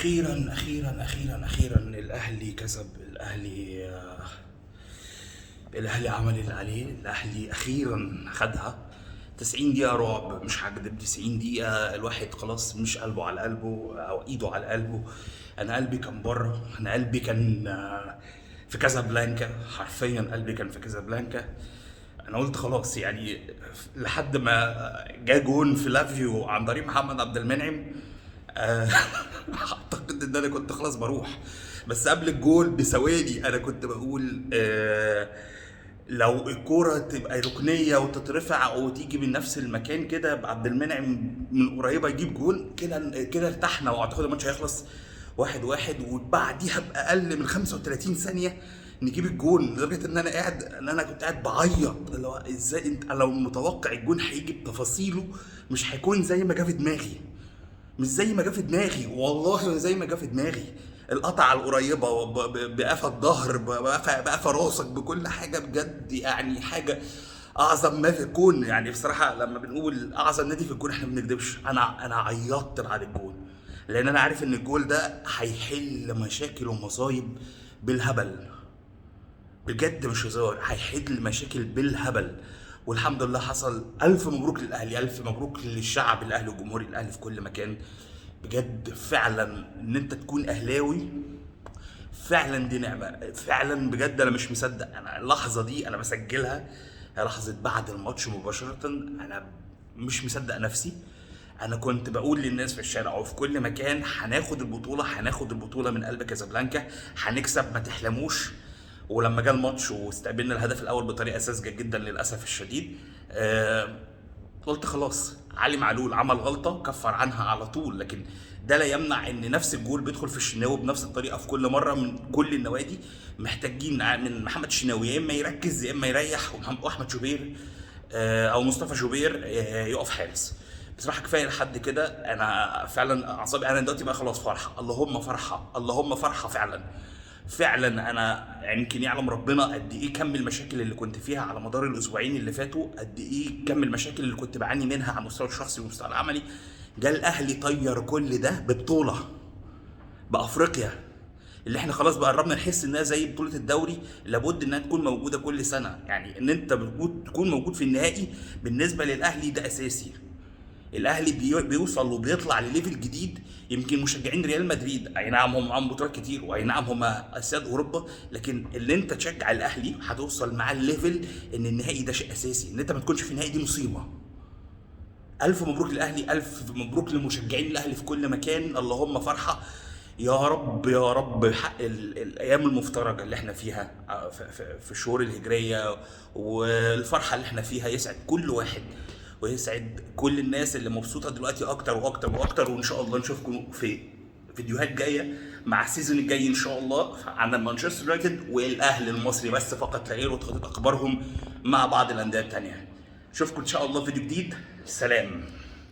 اخيرا اخيرا اخيرا اخيرا الاهلي كسب. الاهلي عمل اللي عليه. الاهلي اخيرا خدها. 90 دقيقة رعب، مش هكدب. 90 دقيقة الواحد خلاص مش قلبه على قلبه او ايده على قلبه. انا قلبي كان بره، انا قلبي كان في كازابلانكا. حرفيا قلبي كان في كازابلانكا. انا قلت خلاص يعني، لحد ما جا جون في لافيو عن طريق محمد عبد المنعم. آه، اعتقد ان انا كنت خلاص بروح. بس قبل الجول بثواني انا كنت بقول لو الكوره تبقى ركنيه وتترفع وتيجي من نفس المكان كده، عبد المنعم من قريبه يجيب جول كده كده ارتحنا، واعتقد الماتش هيخلص 1-1. وبعديها باقل من 35 ثانيه نجيب الجون، لدرجه ان انا كنت قاعد بعيط. اللي هو ازاي انت لو متوقع الجون هيجي بتفاصيله مش هيكون زي ما جه في دماغي. مش زي ما جه في دماغي، والله زي ما جه في دماغي. القطعه القريبه بقفا الظهر، بقفا راسك، بكل حاجه بجد، يعني حاجه اعظم ما في الكون. يعني بصراحه لما بنقول اعظم نادي في الكون احنا ما بنكذبش. انا عيطت بعد الجول، لان انا عارف ان الجول ده هيحل مشاكل ومصايب بالهبل. بجد مش هزار، هيحل مشاكل بالهبل. والحمد لله حصل. الف مبروك للاهلي، الف مبروك للشعب الاهلي وجمهور الاهلي في كل مكان. بجد فعلا ان انت تكون اهلاوي فعلا دي نعمه فعلا. بجد انا مش مصدق. انا اللحظه دي انا بسجلها، هي لحظه بعد الماتش مباشره. انا مش مصدق نفسي. انا كنت بقول للناس في الشارع او في كل مكان هناخد البطوله، هناخد البطوله من قلب كازابلانكا، هنكسب ما تحلموش. ولما جه الماتش واستقبلنا الهدف الاول بطريقه ساذجه جدا للاسف الشديد، قلت خلاص علي معلول عمل غلطه كفر عنها على طول. لكن ده لا يمنع ان نفس الجول بيدخل في الشناوي بنفس الطريقه في كل مره من كل النوادي. محتاجين من محمد الشناوي يا اما يركز يا اما يريح، واحمد شوبير او مصطفى شوبير يقف حارس. بصراحه كفايه لحد كده. انا فعلا اعصابي انا دلوقتي بقى خلاص فرحه، اللهم فرحه اللهم فرحه فعلا. فعلا انا يمكن يعلم ربنا قد ايه كم المشاكل اللي كنت فيها على مدار الاسبوعين اللي فاتوا، قد ايه كم المشاكل اللي كنت بعاني منها على المستوى الشخصي والمستوى العملي. جه الاهلي طير كل ده ببطوله، بافريقيا اللي احنا خلاص بقى قربنا نحس انها زي بطوله الدوري، لابد انها تكون موجوده كل سنه. يعني ان انت تكون موجود في النهائي بالنسبه للاهلي ده اساسي. الاهلي بيوصل وبيطلع لليفل جديد. يمكن مشجعين ريال مدريد اي نعم هم معاهم بطولات كتير، واي نعم هم اسياد اوروبا، لكن اللي انت تشجع الاهلي هتوصل معاه الليفل ان النهائي ده شيء اساسي. ان انت ما تكونش في النهائي دي مصيبه. الف مبروك للاهلي، الف مبروك للمشجعين الاهلي في كل مكان. اللهم فرحه. يا رب يا رب بحق الايام المفترجه اللي احنا فيها في الشهور الهجريه، والفرحه اللي احنا فيها يسعد كل واحد، ويسعد كل الناس اللي مبسوطه دلوقتي اكتر واكتر واكتر. وان شاء الله نشوفكم في فيديوهات جايه مع السيزون الجاي ان شاء الله عن مانشستر يونايتد والاهلي المصري بس فقط لا غير، وتغطيه اخبارهم مع بعض الانديه الثانيه. اشوفكم ان شاء الله في فيديو جديد. سلام.